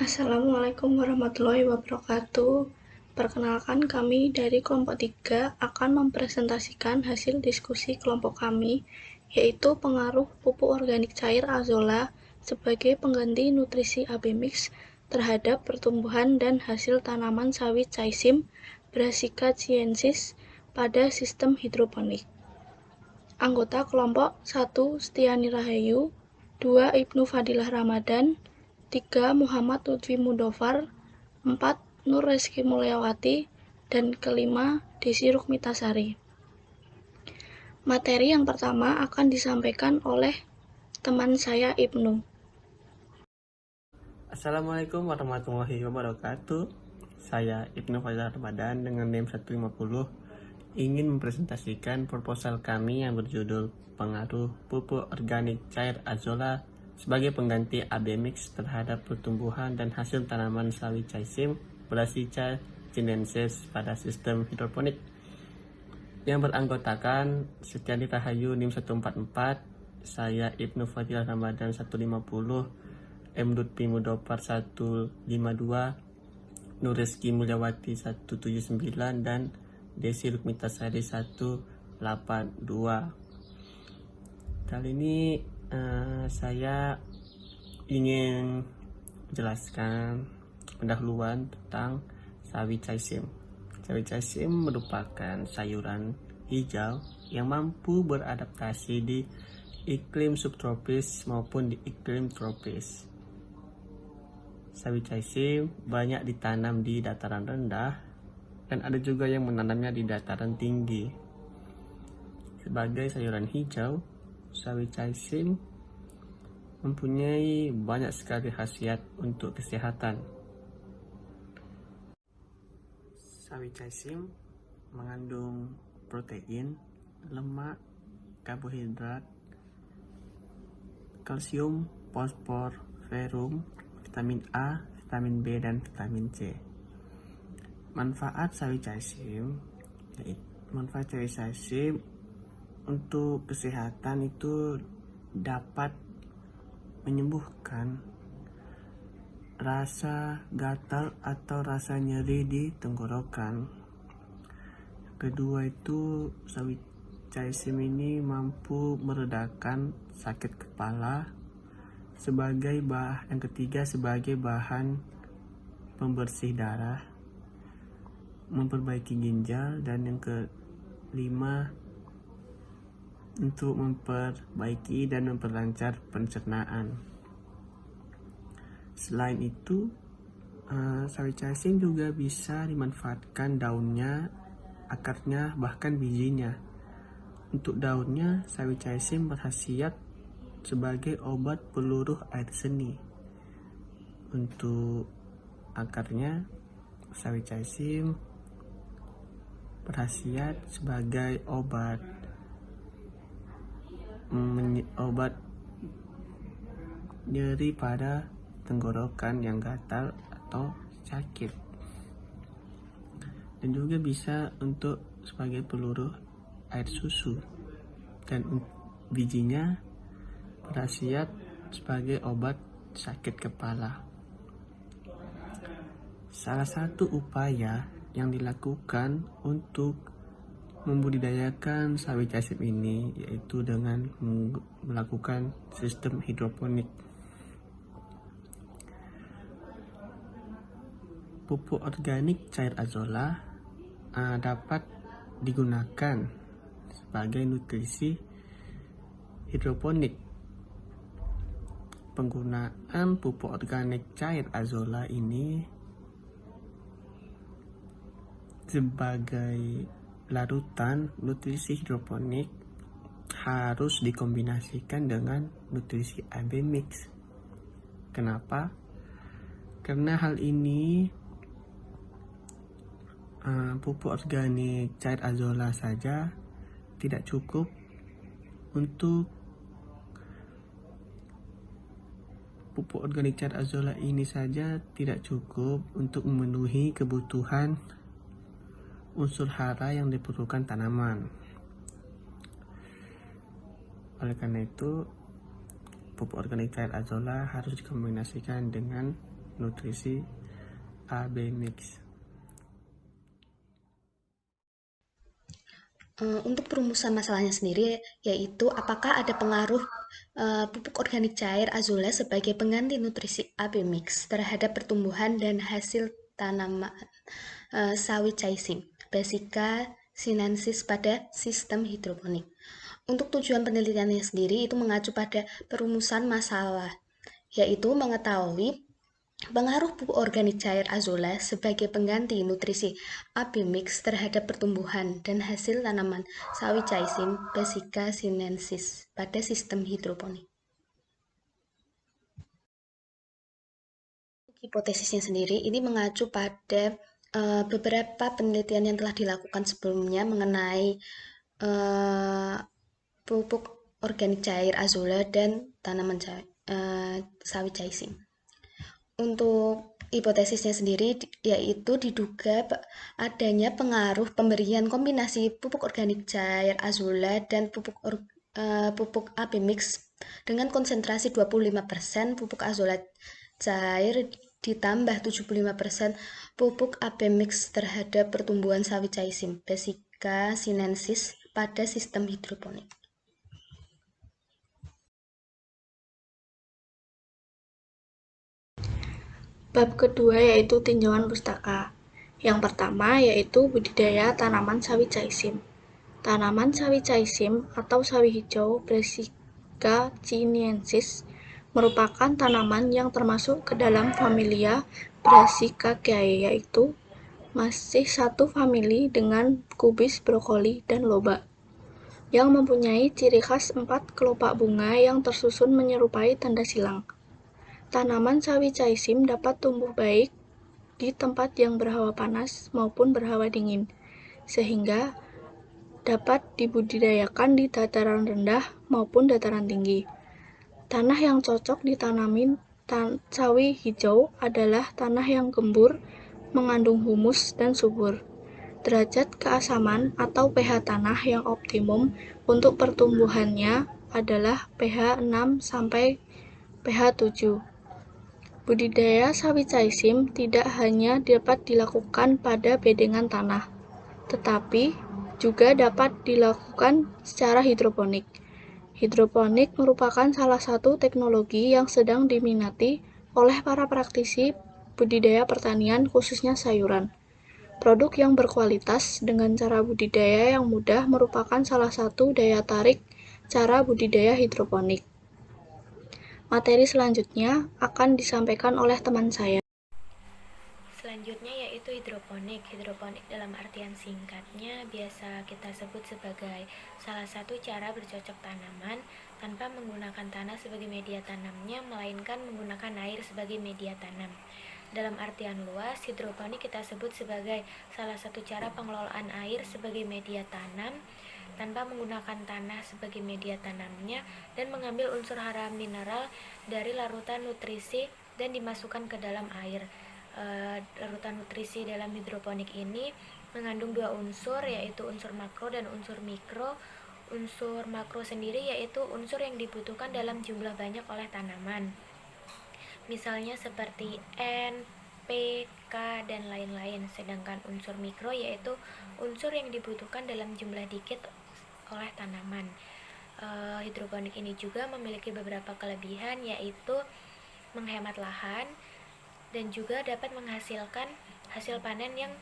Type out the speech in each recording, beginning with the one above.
Assalamualaikum warahmatullahi wabarakatuh. Perkenalkan, kami dari kelompok 3 akan mempresentasikan hasil diskusi kelompok kami, yaitu pengaruh pupuk organik cair azolla sebagai pengganti nutrisi AB mix terhadap pertumbuhan dan hasil tanaman sawit Caesim Brassica chiensis pada sistem hidroponik. Anggota kelompok 1 Stiani Rahayu, 2 Ibnu Fadilah Ramadan, 3 Muhammad Lutfi Mudofar, 4 Nur Reski Mulyawati, dan kelima Desi Rukmitasari. Materi yang pertama akan disampaikan oleh teman saya Ibnu. Assalamualaikum warahmatullahi wabarakatuh. Saya Ibnu Fadilah Ramadan dengan NIM 150 ingin mempresentasikan proposal kami yang berjudul pengaruh pupuk organik cair azolla sebagai pengganti AB mix terhadap pertumbuhan dan hasil tanaman sawit Caesim Brassica chienensis pada sistem hidroponik, yang beranggotakan Stiani Rahayu NIM 144, saya Ibnu Fadilah Ramadan 150, M. Lutfi Mudofar 152, Nur Reski Mulyawati 179, dan Desi Rukmitasari 182. Kali ini saya ingin menjelaskan pendahuluan tentang sawi Caesim. Sawi Caesim merupakan sayuran hijau yang mampu beradaptasi di iklim subtropis maupun di iklim tropis. Sawi Caesim banyak ditanam di dataran rendah dan ada juga yang menanamnya di dataran tinggi. Sebagai sayuran hijau, sawi Caesim mempunyai banyak sekali khasiat untuk kesehatan. Sawi Caesim mengandung protein, lemak, karbohidrat, kalsium, fosfor, ferrum, vitamin A, vitamin B, dan vitamin C. Manfaat sawi Caesim untuk kesehatan itu dapat menyembuhkan rasa gatal atau rasa nyeri di tenggorokan. Kedua itu, sawi Caesim ini mampu meredakan sakit kepala. Yang ketiga sebagai bahan pembersih darah, memperbaiki ginjal, dan yang kelima untuk memperbaiki dan memperlancar pencernaan. Selain itu, sawi Caesim juga bisa dimanfaatkan daunnya, akarnya, bahkan bijinya. Untuk daunnya, sawi Caesim berkhasiat sebagai obat peluruh air seni. Untuk akarnya, sawi Caesim berkhasiat sebagai obat nyeri pada tenggorokan yang gatal atau sakit, dan juga bisa untuk sebagai peluruh air susu. Dan bijinya berkhasiat sebagai obat sakit kepala. Salah satu upaya yang dilakukan untuk membudidayakan sawi Caesim ini yaitu dengan melakukan sistem hidroponik. Pupuk organik cair azolla dapat digunakan sebagai nutrisi hidroponik. Penggunaan pupuk organik cair azolla ini sebagai larutan nutrisi hidroponik harus dikombinasikan dengan nutrisi AB mix. Kenapa? Karena hal ini pupuk organik cair azolla saja tidak cukup untuk pupuk organik cair azolla ini saja tidak cukup untuk memenuhi kebutuhan unsur hara yang diperlukan tanaman. Oleh karena itu, pupuk organik cair azolla harus dikombinasikan dengan nutrisi AB mix. Untuk perumusan masalahnya sendiri, yaitu apakah ada pengaruh pupuk organik cair azula sebagai pengganti nutrisi AB mix terhadap pertumbuhan dan hasil tanaman sawi caising, Brassica sinensis pada sistem hidroponik. Untuk tujuan penelitiannya sendiri itu mengacu pada perumusan masalah, yaitu mengetahui pengaruh pupuk organik cair azolla sebagai pengganti nutrisi AB mix terhadap pertumbuhan dan hasil tanaman sawi caising Brassica sinensis pada sistem hidroponik. Hipotesisnya sendiri ini mengacu pada beberapa penelitian yang telah dilakukan sebelumnya mengenai pupuk organik cair azolla dan tanaman sawi caising. Untuk hipotesisnya sendiri yaitu diduga adanya pengaruh pemberian kombinasi pupuk organik cair azolla dan pupuk AB mix dengan konsentrasi 25% pupuk azolla cair ditambah 75% pupuk AB mix terhadap pertumbuhan sawi caising Brassica sinensis pada sistem hidroponik. Bab kedua yaitu tinjauan pustaka. Yang pertama yaitu budidaya tanaman sawi caisim. Tanaman sawi caisim atau sawi hijau Brassica chinensis merupakan tanaman yang termasuk ke dalam familia Brassicaceae, yaitu masih satu famili dengan kubis, brokoli, dan loba, yang mempunyai ciri khas 4 kelopak bunga yang tersusun menyerupai tanda silang. Tanaman sawi caisim dapat tumbuh baik di tempat yang berhawa panas maupun berhawa dingin, sehingga dapat dibudidayakan di dataran rendah maupun dataran tinggi. Tanah yang cocok ditanamin sawi hijau adalah tanah yang gembur, mengandung humus dan subur. Derajat keasaman atau pH tanah yang optimum untuk pertumbuhannya adalah pH 6 sampai pH 7. Budidaya sawi caisim tidak hanya dapat dilakukan pada bedengan tanah, tetapi juga dapat dilakukan secara hidroponik. Hidroponik merupakan salah satu teknologi yang sedang diminati oleh para praktisi budidaya pertanian, khususnya sayuran. Produk yang berkualitas dengan cara budidaya yang mudah merupakan salah satu daya tarik cara budidaya hidroponik. Materi selanjutnya akan disampaikan oleh teman saya. Selanjutnya yaitu hidroponik. Hidroponik dalam artian singkatnya biasa kita sebut sebagai salah satu cara bercocok tanaman tanpa menggunakan tanah sebagai media tanamnya, melainkan menggunakan air sebagai media tanam. Dalam artian luas, hidroponik kita sebut sebagai salah satu cara pengelolaan air sebagai media tanam tanpa menggunakan tanah sebagai media tanamnya dan mengambil unsur hara mineral dari larutan nutrisi dan dimasukkan ke dalam air. Larutan nutrisi dalam hidroponik ini mengandung dua unsur, yaitu unsur makro dan unsur mikro. Unsur makro sendiri yaitu unsur yang dibutuhkan dalam jumlah banyak oleh tanaman, misalnya seperti N, P, K, dan lain-lain. Sedangkan unsur mikro yaitu unsur yang dibutuhkan dalam jumlah dikit oleh tanaman. Hidroponik ini juga memiliki beberapa kelebihan, yaitu menghemat lahan dan juga dapat menghasilkan hasil panen yang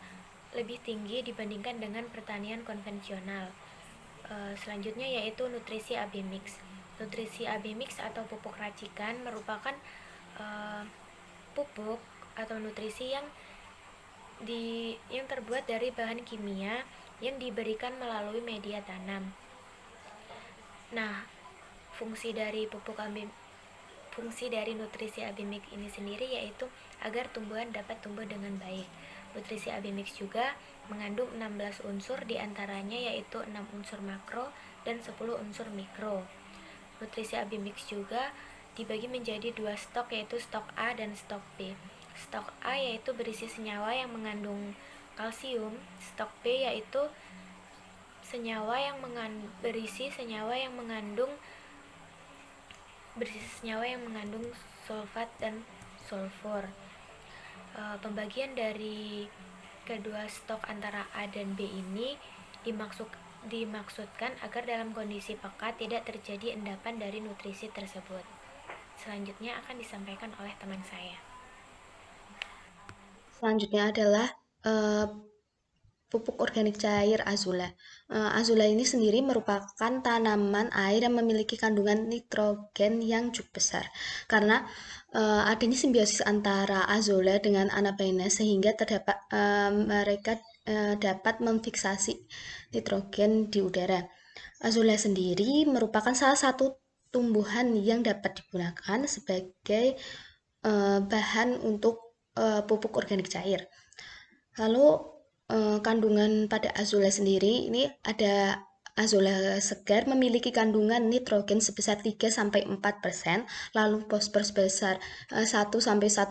lebih tinggi dibandingkan dengan pertanian konvensional. Selanjutnya yaitu nutrisi AB mix. Nutrisi AB mix atau pupuk racikan merupakan pupuk atau nutrisi yang terbuat dari bahan kimia yang diberikan melalui media tanam. Nah, fungsi dari nutrisi AB mix ini sendiri yaitu agar tumbuhan dapat tumbuh dengan baik. Nutrisi AB mix juga mengandung 16 unsur, diantaranya yaitu 6 unsur makro dan 10 unsur mikro. Nutrisi AB mix juga dibagi menjadi dua stok, yaitu stok A dan stok B. Stok A yaitu berisi senyawa yang mengandung kalsium, stok B yaitu berisi senyawa yang mengandung sulfat dan sulfur. Pembagian dari kedua stok antara A dan B ini dimaksudkan agar dalam kondisi pekat tidak terjadi endapan dari nutrisi tersebut. Selanjutnya akan disampaikan oleh teman saya. Selanjutnya adalah pupuk organik cair azula. Azula ini sendiri merupakan tanaman air yang memiliki kandungan nitrogen yang cukup besar. Karena adanya simbiosis antara azula dengan anabaines sehingga mereka dapat memfiksasi nitrogen di udara. Azula sendiri merupakan salah satu tumbuhan yang dapat digunakan sebagai bahan untuk pupuk organik cair. Lalu kandungan pada azula sendiri ini ada azula segar memiliki kandungan nitrogen sebesar 3-4%, lalu fosfor sebesar 1-1,5%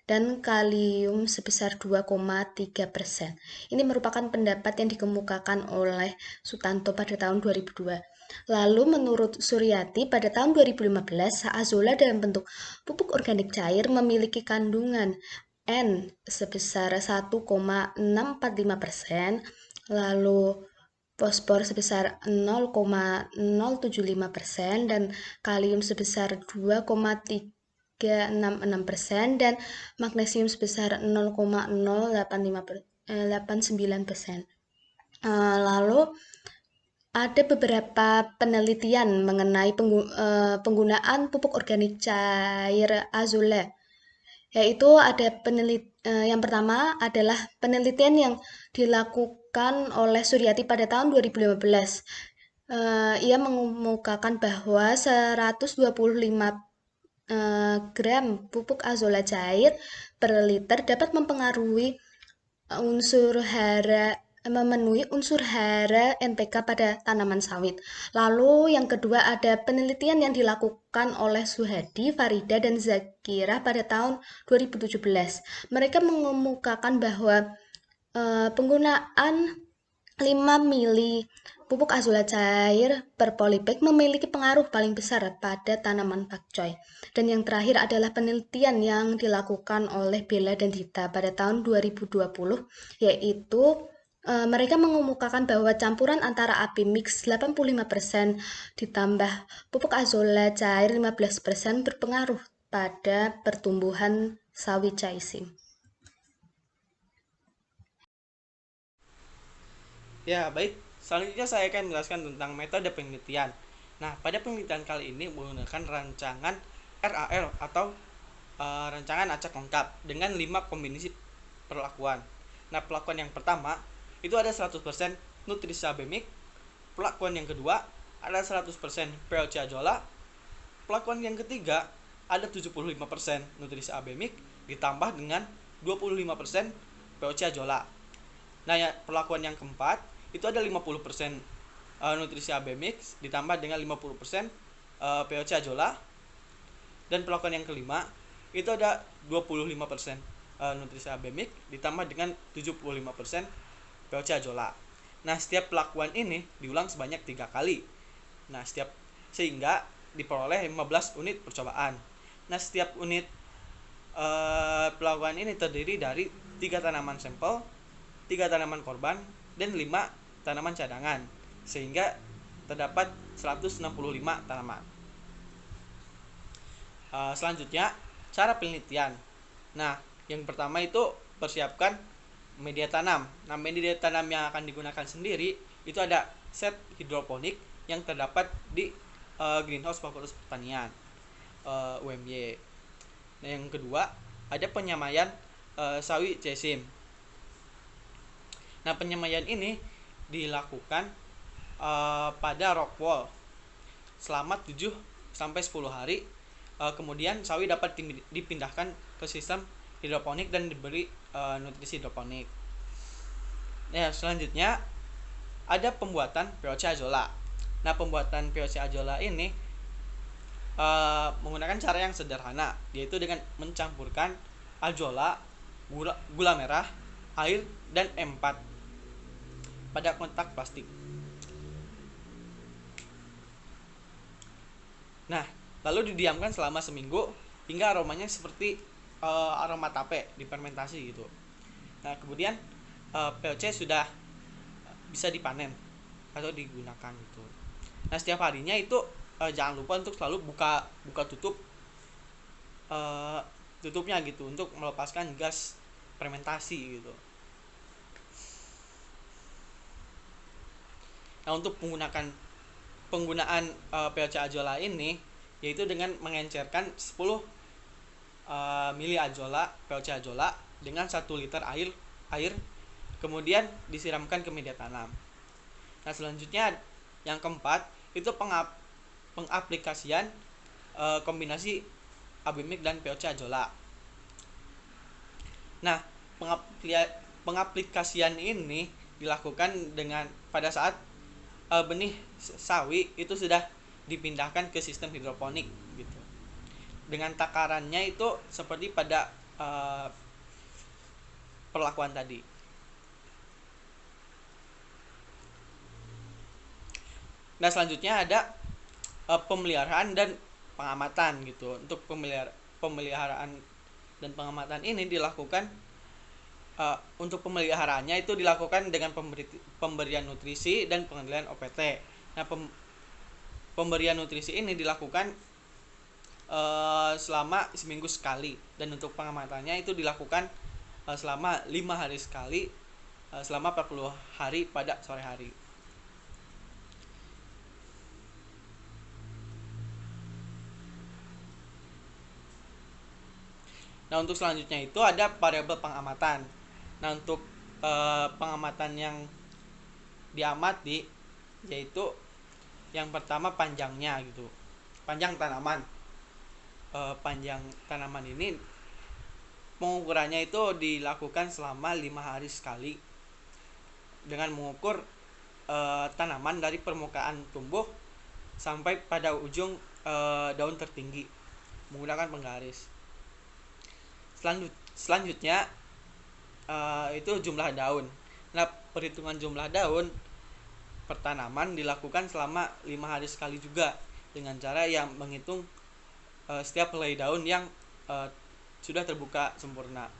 dan kalium sebesar 2,3%. Ini merupakan pendapat yang dikemukakan oleh Sutanto pada tahun 2002. Lalu menurut Suryati pada tahun 2015, azula dalam bentuk pupuk organik cair memiliki kandungan N sebesar 1,645%, lalu fosfor sebesar 0,075% dan kalium sebesar 2,366% dan magnesium sebesar 0,089%. Lalu ada beberapa penelitian mengenai penggunaan pupuk organik cair azula, yaitu ada yang pertama adalah penelitian yang dilakukan oleh Suryati pada tahun 2015. Ia mengemukakan bahwa 125 gram pupuk azula cair per liter dapat memenuhi unsur hara NPK pada tanaman sawit. Lalu yang kedua ada penelitian yang dilakukan oleh Suhadi, Farida, dan Zakira pada tahun 2017. Mereka mengemukakan bahwa penggunaan 5 mili pupuk azula cair per polybag memiliki pengaruh paling besar pada tanaman pakcoy. Dan yang terakhir adalah penelitian yang dilakukan oleh Bella dan Dita pada tahun 2020, yaitu mereka mengemukakan bahwa campuran antara AB mix 85% ditambah pupuk azula cair 15% berpengaruh pada pertumbuhan sawi caisim. Ya, baik. Selanjutnya saya akan menjelaskan tentang metode penelitian. Nah, pada penelitian kali ini menggunakan rancangan RAL atau rancangan acak lengkap dengan 5 kombinasi perlakuan. Nah, perlakuan yang pertama itu ada 100% nutrisi abemik. Perlakuan yang kedua ada 100% POC azolla. Perlakuan yang ketiga ada 75% nutrisi abemik ditambah dengan 25% POC azolla. Nah, ya, perlakuan yang keempat itu ada 50% nutrisi AB mix ditambah dengan 50% POC azolla. Dan perlakuan yang kelima itu ada 25% nutrisi AB mix ditambah dengan 75% POC azolla. Nah, setiap perlakuan ini diulang sebanyak 3 kali. Nah, sehingga diperoleh 15 unit percobaan. Nah, setiap unit perlakuan ini terdiri dari 3 tanaman sampel, 3 tanaman korban, dan 5 tanaman cadangan, sehingga terdapat 165 tanaman. Selanjutnya, cara penelitian. Nah, yang pertama itu persiapkan media tanam. Nah, media tanam yang akan digunakan sendiri itu ada set hidroponik yang terdapat di Greenhouse Fakultas Pertanian UMY. Nah, yang kedua ada penyamaian sawi caisim. Nah, penyamaian ini dilakukan pada rock wall selama 7-10 hari. Kemudian sawi dapat dipindahkan ke sistem hidroponik dan diberi nutrisi hidroponik. Nah, selanjutnya ada pembuatan POC azolla. Nah, pembuatan POC azolla ini menggunakan cara yang sederhana, yaitu dengan mencampurkan azolla, gula merah, air, dan M4 pada kontak plastik. Nah, lalu didiamkan selama seminggu hingga aromanya seperti aroma tape difermentasi gitu. Nah kemudian POC sudah bisa dipanen atau digunakan gitu. Nah setiap harinya itu jangan lupa untuk selalu buka tutup tutupnya gitu untuk melepaskan gas fermentasi gitu. Nah untuk penggunaan POC azola ini yaitu dengan mengencerkan 10 mili POC azola dengan 1 liter air kemudian disiramkan ke media tanam. Nah selanjutnya yang keempat itu pengaplikasian kombinasi Abimix dan POC azola. Nah pengaplikasian ini dilakukan dengan pada saat benih sawi itu sudah dipindahkan ke sistem hidroponik gitu. Dengan takarannya itu seperti pada perlakuan tadi. Nah selanjutnya ada pemeliharaan dan pengamatan gitu. Untuk pemeliharaan dan pengamatan ini dilakukan untuk pemeliharaannya itu dilakukan dengan pemberian nutrisi dan pengendalian OPT. Nah pemberian nutrisi ini dilakukan selama seminggu sekali dan untuk pengamatannya itu dilakukan selama 5 hari sekali selama 40 hari pada sore hari. Nah untuk selanjutnya itu ada variabel pengamatan. Nah untuk pengamatan yang diamati yaitu yang pertama panjangnya gitu, panjang tanaman. Panjang tanaman ini pengukurannya itu dilakukan selama 5 hari sekali dengan mengukur tanaman dari permukaan tumbuh sampai pada ujung daun tertinggi menggunakan penggaris. Selanjutnya itu jumlah daun. Nah perhitungan jumlah daun per tanaman dilakukan selama 5 hari sekali juga dengan cara yang menghitung setiap helai daun yang sudah terbuka sempurna.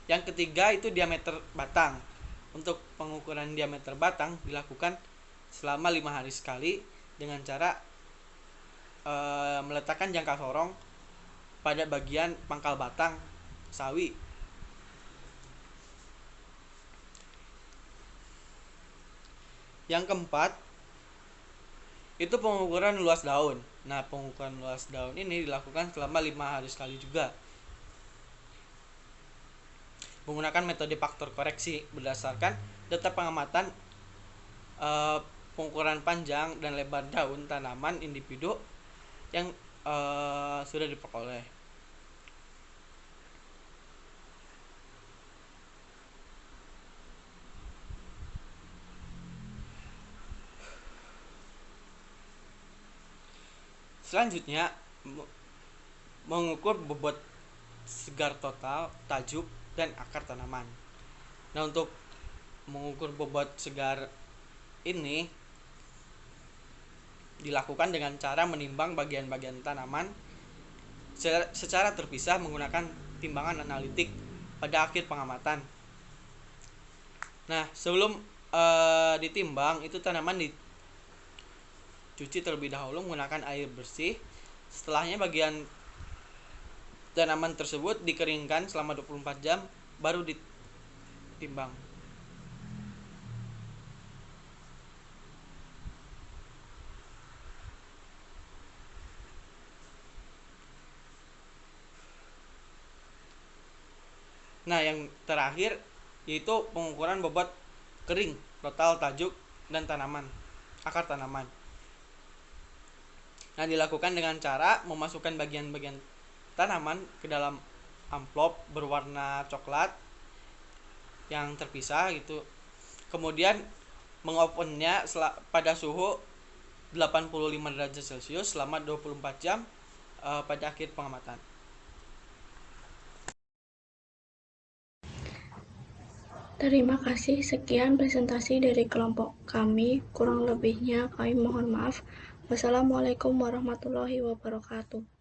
Yang ketiga itu diameter batang. Untuk pengukuran diameter batang dilakukan selama 5 hari sekali dengan cara meletakkan jangka sorong pada bagian pangkal batang sawi. Yang keempat itu pengukuran luas daun. Nah pengukuran luas daun ini dilakukan selama 5 hari sekali juga menggunakan metode faktor koreksi berdasarkan data pengamatan pengukuran panjang dan lebar daun tanaman individu yang sudah diperoleh. Selanjutnya mengukur bobot segar total, tajuk, dan akar tanaman. Nah untuk mengukur bobot segar ini dilakukan dengan cara menimbang bagian-bagian tanaman secara terpisah menggunakan timbangan analitik pada akhir pengamatan. Nah sebelum ditimbang itu tanaman dicuci terlebih dahulu menggunakan air bersih. Setelahnya bagian tanaman tersebut dikeringkan selama 24 jam baru ditimbang. Nah yang terakhir yaitu pengukuran bobot kering total tajuk dan akar tanaman. Nah dilakukan dengan cara memasukkan bagian-bagian tanaman ke dalam amplop berwarna coklat yang terpisah gitu. Kemudian mengopennya pada suhu 85 derajat Celcius selama 24 jam pada akhir pengamatan. Terima kasih, sekian presentasi dari kelompok kami. Kurang lebihnya kami mohon maaf. Wassalamualaikum warahmatullahi wabarakatuh.